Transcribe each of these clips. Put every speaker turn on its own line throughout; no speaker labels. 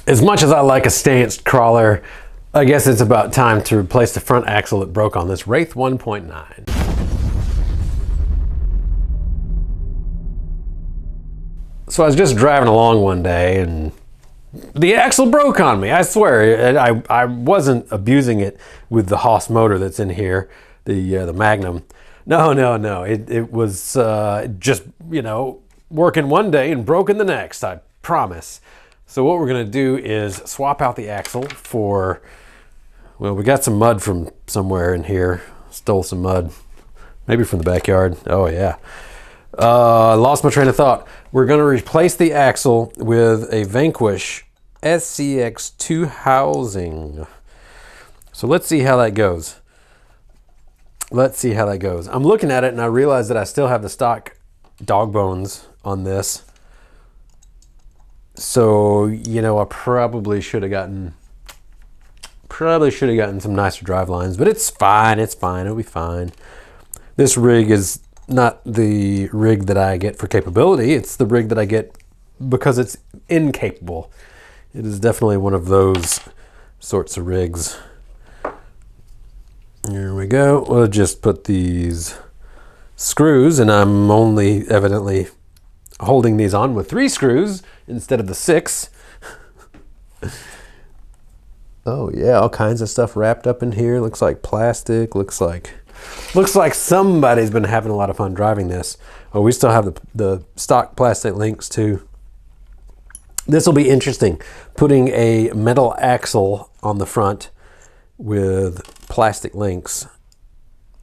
As much as I like a stanced crawler, I guess it's about time to replace the front axle that broke on this Wraith 1.9. So I was just driving along one day and the axle broke on me, I swear. I wasn't abusing it with the Haas motor that's in here, the Magnum. No. It was just, you know, working one day and broken the next, I promise. So what we're gonna do is swap out the axle for, well, we got some mud from somewhere in here. Stole some mud, maybe from the backyard. Oh yeah. Lost my train of thought. We're gonna replace the axle with a Vanquish SCX2 housing. So let's see how that goes. I'm looking at it and I realize that I still have the stock dog bones on this. So, you know, I probably should have gotten some nicer drive lines, but it's fine, it'll be fine. This rig is not the rig that I get for capability, it's the rig that I get because it's incapable. It is definitely one of those sorts of rigs. Here we go. We'll just put these screws, and I'm only evidently holding these on with 3 screws instead of the 6. Oh yeah, all kinds of stuff wrapped up in here. Looks like plastic, looks like somebody's been having a lot of fun driving this. Oh, we still have the stock plastic links too. This will be interesting, putting a metal axle on the front with plastic links.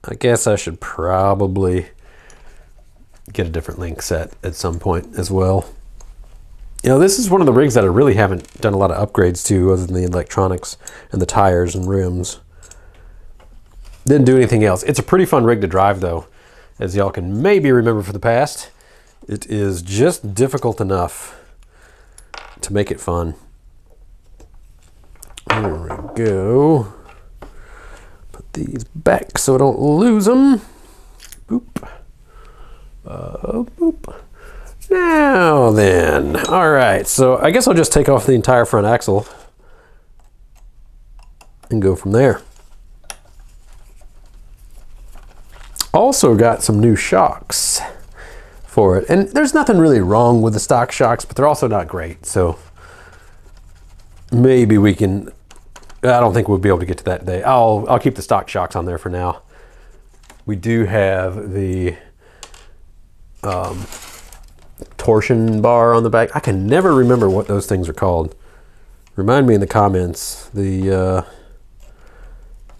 I guess I should probably get a different link set at some point as well. You know, this is one of the rigs that I really haven't done a lot of upgrades to other than the electronics and the tires and rims. Didn't do anything else. It's a pretty fun rig to drive though, as y'all can maybe remember from the past. It is just difficult enough to make it fun. There we go. Put these back so I don't lose them. Boop. Boop. Now then, all right, so I guess I'll just take off the entire front axle and go from there. Also got some new shocks for it, and there's nothing really wrong with the stock shocks, but they're also not great, so maybe we can, I don't think we'll be able to get to that day. I'll keep the stock shocks on there for now. We do have the torsion bar on the back. I can never remember what those things are called. Remind me in the comments. The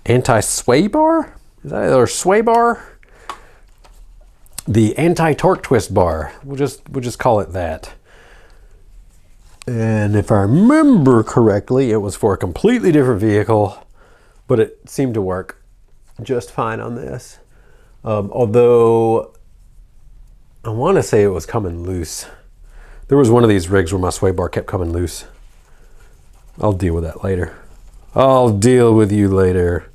anti-sway bar? Is that, or sway bar? The anti-torque twist bar. We'll just call it that. And if I remember correctly, it was for a completely different vehicle, but it seemed to work just fine on this. Although I want to say it was coming loose. There was one of these rigs where my sway bar kept coming loose. I'll deal with that later. I'll deal with you later.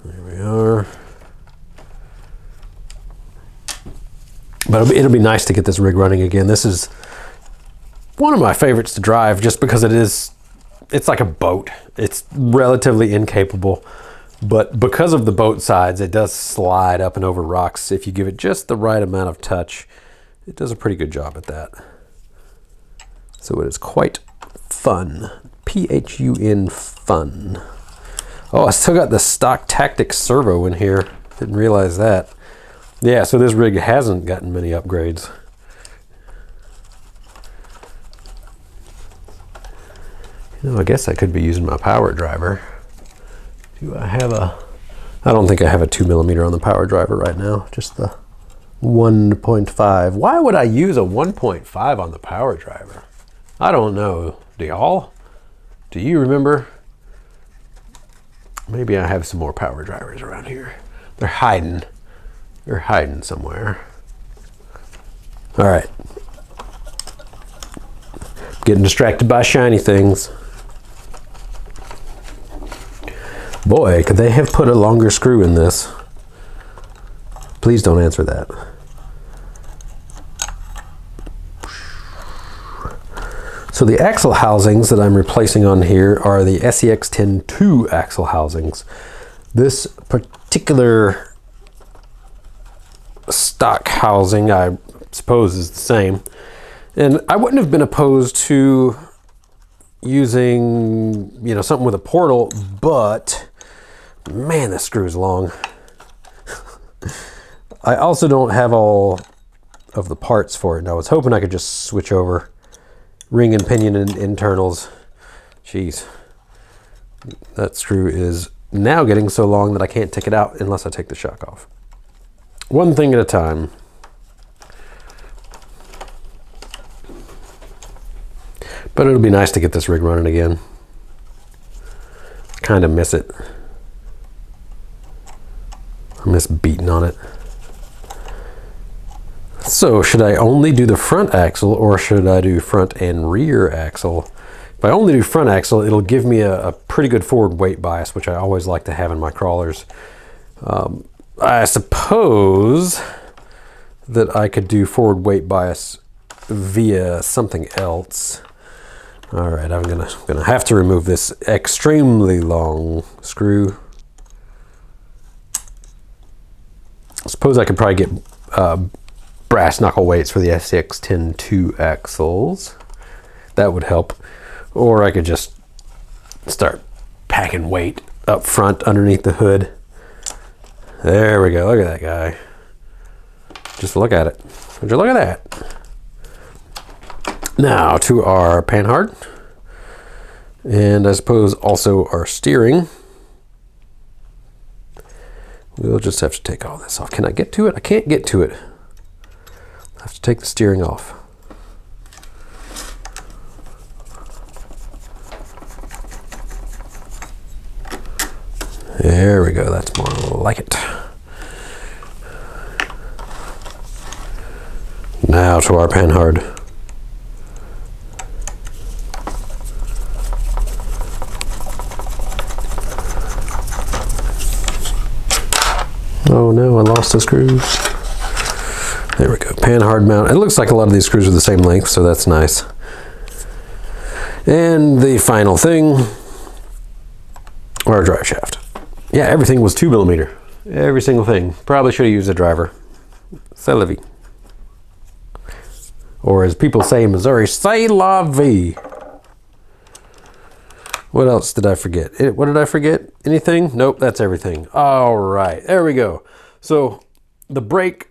There we are. But it'll be nice to get this rig running again. This is one of my favorites to drive just because it's like a boat. It's relatively incapable, but because of the boat sides, it does slide up and over rocks. If you give it just the right amount of touch, it does a pretty good job at that. So it is quite fun. P-H-U-N, fun. Oh, I still got the stock Tactics servo in here. Didn't realize that. Yeah, so this rig hasn't gotten many upgrades. You know, I guess I could be using my power driver. Do I have I don't think I have a 2mm on the power driver right now, just the 1.5. Why would I use a 1.5 on the power driver? I don't know. Do y'all? Do you remember? Maybe I have some more power drivers around here. They're hiding. They're hiding somewhere. All right. Getting distracted by shiny things. Boy, could they have put a longer screw in this? Please don't answer that. So the axle housings that I'm replacing on here are the SCX2 axle housings. This particular stock housing, I suppose, is the same. And I wouldn't have been opposed to using, you know, something with a portal, but man, this screw is long. I also don't have all of the parts for it, and I was hoping I could just switch over ring and pinion and internals. Jeez, that screw is now getting so long that I can't take it out unless I take the shock off. One thing at a time. But it'll be nice to get this rig running again. Kind of miss it. I miss beating on it. So should I only do the front axle, or should I do front and rear axle? If I only do front axle, it'll give me a pretty good forward weight bias, which I always like to have in my crawlers. I suppose that I could do forward weight bias via something else. All right, I'm gonna have to remove this extremely long screw. I suppose I could probably get brass knuckle weights for the SCX2 axles. That would help. Or I could just start packing weight up front underneath the hood. There we go, look at that guy. Just look at it. Would you look at that? Now to our panhard. And I suppose also our steering. We'll just have to take all this off. Can I get to it? I can't get to it. I have to take the steering off. There we go, that's more like it. Now to our panhard. Oh no, I lost the screws. There we go, panhard mount. It looks like a lot of these screws are the same length, so that's nice. And the final thing, our drive shaft. Yeah, everything was 2mm. Every single thing. Probably should have used a driver. C'est la vie. Or as people say in Missouri, c'est la vie. What else did I forget? What did I forget? Anything? Nope, that's everything. All right, there we go. So the brake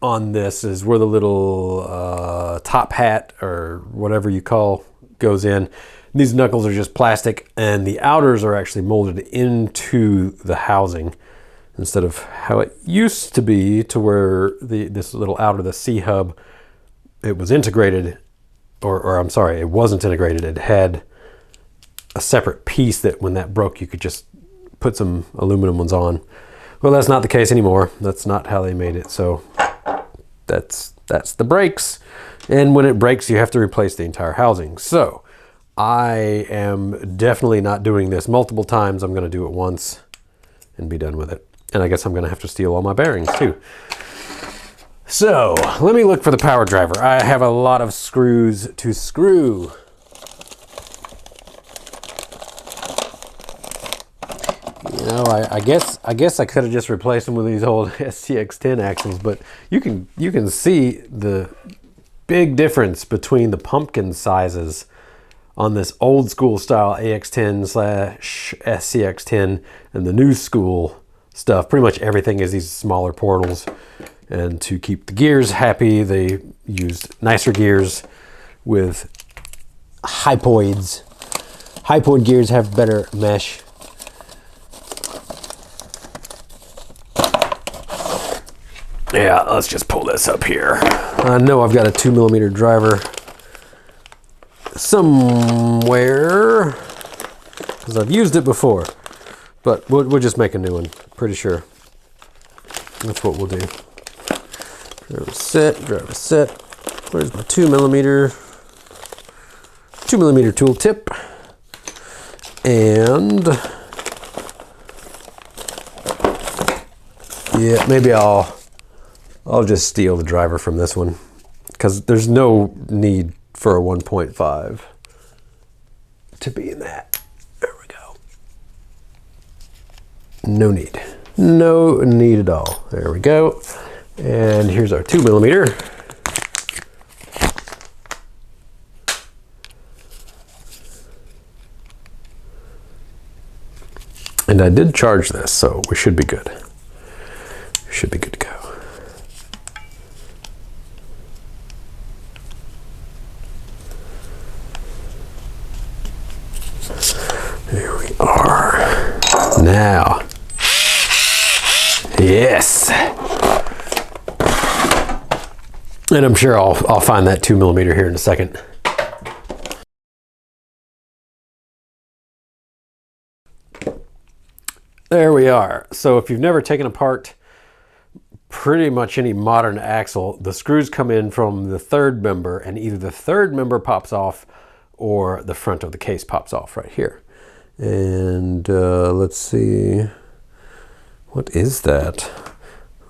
on this is where the little top hat or whatever you call goes in. These knuckles are just plastic, and the outers are actually molded into the housing instead of how it used to be, to where this little outer, the C-hub, it was integrated, or I'm sorry, it wasn't integrated. It had a separate piece that when that broke, you could just put some aluminum ones on. Well, that's not the case anymore. That's not how they made it. So that's the brakes. And when it breaks, you have to replace the entire housing. So I am definitely not doing this multiple times. I'm going to do it once and be done with it. And I guess I'm going to have to steal all my bearings too. So let me look for the power driver. I have a lot of screws to screw. You know, I guess I could have just replaced them with these old SCX10 axles, but you can see the big difference between the pumpkin sizes on this old school style AX10/SCX10 and the new school stuff. Pretty much everything is these smaller portals, and to keep the gears happy, they used nicer gears with hypoids. Hypoid gears have better mesh. Yeah, let's just pull this up here. I know I've got a 2mm driver somewhere, because I've used it before, but we'll just make a new one, pretty sure. That's what we'll do. Driver set. Where's my 2mm tool tip? And yeah, maybe I'll just steal the driver from this one, because there's no need for a 1.5 to be in that. There we go. No need. No need at all. There we go. And here's our 2mm. And I did charge this, so we should be good. We should be good to go. Here we are. Now. Yes. And I'm sure I'll find that 2mm here in a second. There we are. So if you've never taken apart pretty much any modern axle, the screws come in from the third member, and either the third member pops off or the front of the case pops off right here. And let's see, what is that?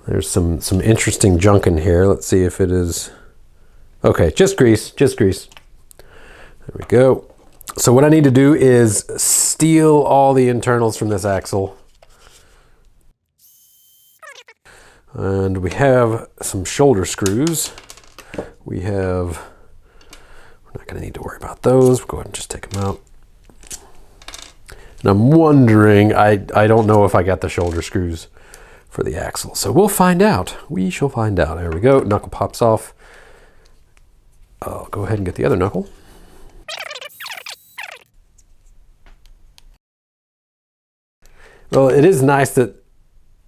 There's some interesting junk in here. Let's see if it is, okay, just grease, just grease. There we go. So what I need to do is steal all the internals from this axle. And we have some shoulder screws. We're not gonna need to worry about those. We'll go ahead and just take them out. And I'm wondering, I don't know if I got the shoulder screws for the axle. So we'll find out. We shall find out. There we go, knuckle pops off. I'll go ahead and get the other knuckle. Well, it is nice that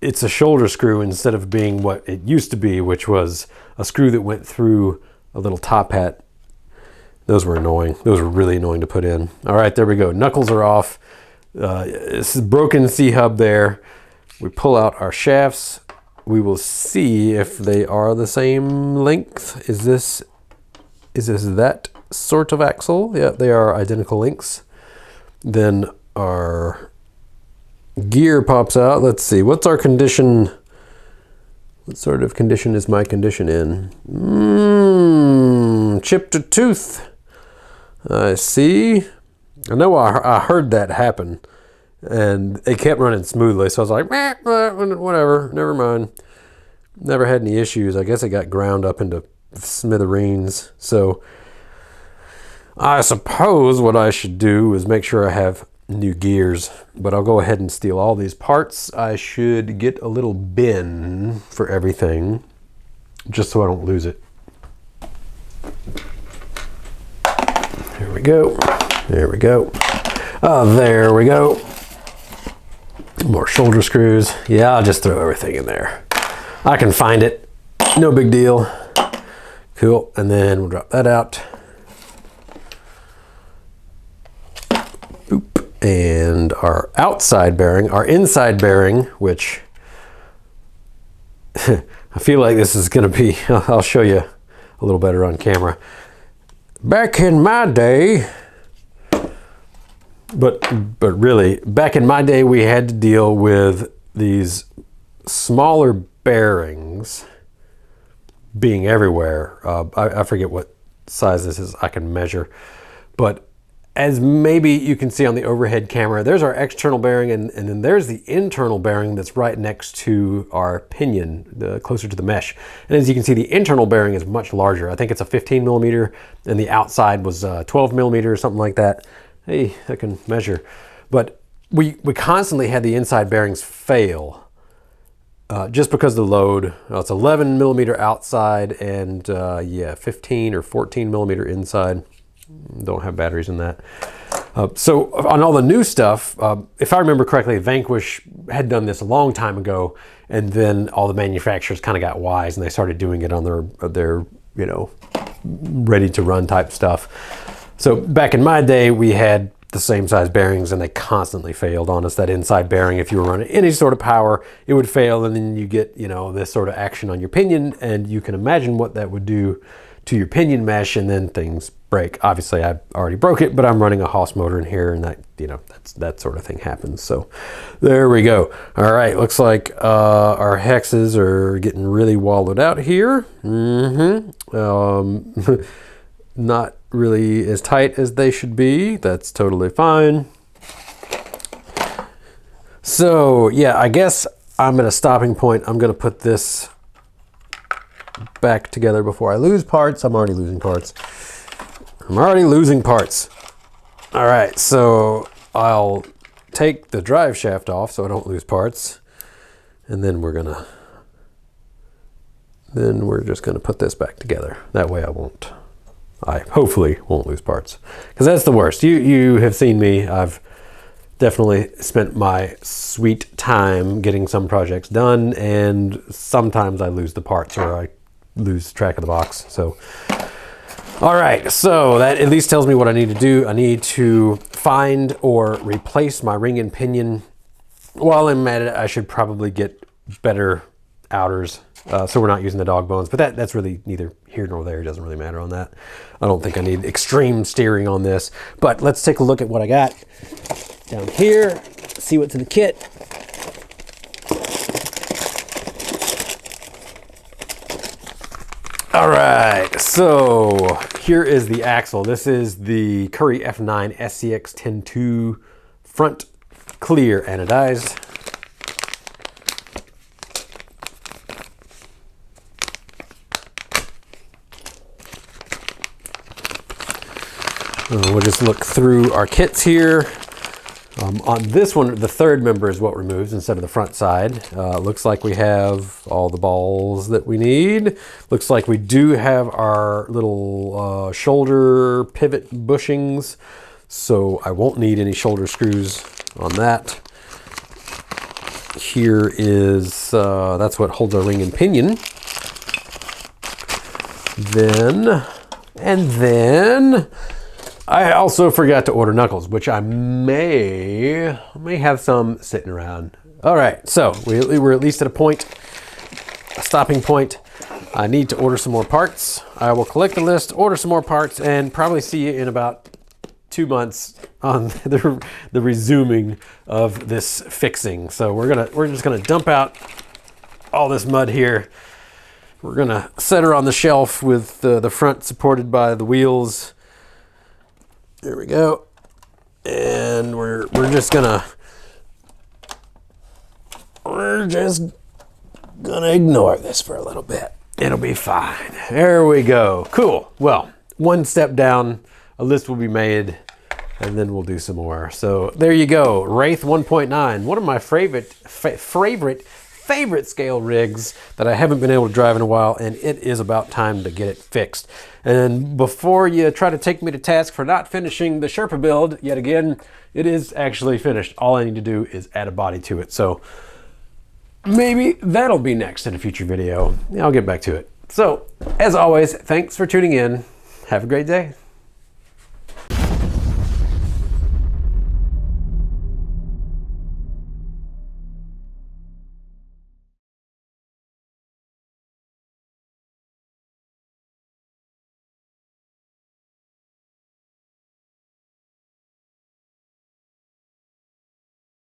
it's a shoulder screw instead of being what it used to be, which was a screw that went through a little top hat. Those were annoying. Those were really annoying to put in. All right, there we go. Knuckles are off. This is broken C-hub there. We pull out our shafts. We will see if they are the same length. Is this that sort of axle? Yeah, they are identical lengths. Then our gear pops out. Let's see, what's our condition? What sort of condition is my condition in? Chipped to tooth. I see. I know I heard that happen, and it kept running smoothly, so I was like, whatever, never mind. Never had any issues. I guess it got ground up into smithereens. So I suppose what I should do is make sure I have new gears, but I'll go ahead and steal all these parts. I should get a little bin for everything just so I don't lose it. Here we go. There we go. Oh, there we go. More shoulder screws. Yeah, I'll just throw everything in there. I can find it. No big deal. Cool. And then we'll drop that out. And our outside bearing, our inside bearing, which I feel like this is going to be, I'll show you a little better on camera. Back in my day, but really, back in my day, we had to deal with these smaller bearings being everywhere. I forget what size this is, I can measure, but as maybe you can see on the overhead camera, there's our external bearing, and then there's the internal bearing that's right next to our pinion, closer to the mesh. And as you can see, the internal bearing is much larger. I think it's a 15mm, and the outside was 12mm or something like that. Hey, I can measure. But we constantly had the inside bearings fail just because of the load. It's 11mm outside and yeah, 15 or 14mm inside. Don't have batteries in that. So on all the new stuff, if I remember correctly, Vanquish had done this a long time ago, and then all the manufacturers kind of got wise and they started doing it on their you know, ready to run type stuff. So back in my day, we had the same size bearings and they constantly failed on us. That inside bearing, if you were running any sort of power, it would fail, and then you get, you know, this sort of action on your pinion, and you can imagine what that would do to your pinion mesh, and then things break. Obviously I already broke it, but I'm running a Haas motor in here, and that, you know, that sort of thing happens. So there we go. All right, looks like our hexes are getting really wallowed out here. not really as tight as they should be. That's totally fine. So yeah, I guess I'm at a stopping point. I'm gonna put this back together before I lose parts. I'm already losing parts. I'm already losing parts. All right, so I'll take the drive shaft off so I don't lose parts. And then we're just gonna put this back together. That way I hopefully won't lose parts. Because that's the worst. You have seen me. I've definitely spent my sweet time getting some projects done, and sometimes I lose the parts or I lose track of the box. So, all right, so that at least tells me what I need to do. I need to find or replace my ring and pinion. While I'm at it, I should probably get better outers, so we're not using the dog bones, but that's really neither here nor there. It doesn't really matter on that. I don't think I need extreme steering on this, but let's take a look at what I got down here, see what's in the kit. All right, so here is the axle. This is the Curry F9 SCX2 front clear anodized. We'll just look through our kits here. On this one, the third member is what removes instead of the front side. Looks like we have all the balls that we need. Looks like we do have our little shoulder pivot bushings, so I won't need any shoulder screws on that. Here is, that's what holds our ring and pinion. Then I also forgot to order knuckles, which I may have some sitting around. All right, so we're at least at a stopping point. I need to order some more parts. I will collect the list, order some more parts, and probably see you in about 2 months on the resuming of this fixing. So we're just gonna dump out all this mud here. We're gonna set her on the shelf with the front supported by the wheels. There we go. And we're just gonna ignore this for a little bit. It'll be fine. There we go. Cool. Well, one step down, a list will be made, and then we'll do some more. So there you go. Wraith 1.9, one of my favorite scale rigs that I haven't been able to drive in a while, and it is about time to get it fixed. And before you try to take me to task for not finishing the Sherpa build yet again, it is actually finished. All I need to do is add a body to it. So maybe that'll be next in a future video. I'll get back to it. So as always, thanks for tuning in. Have a great day.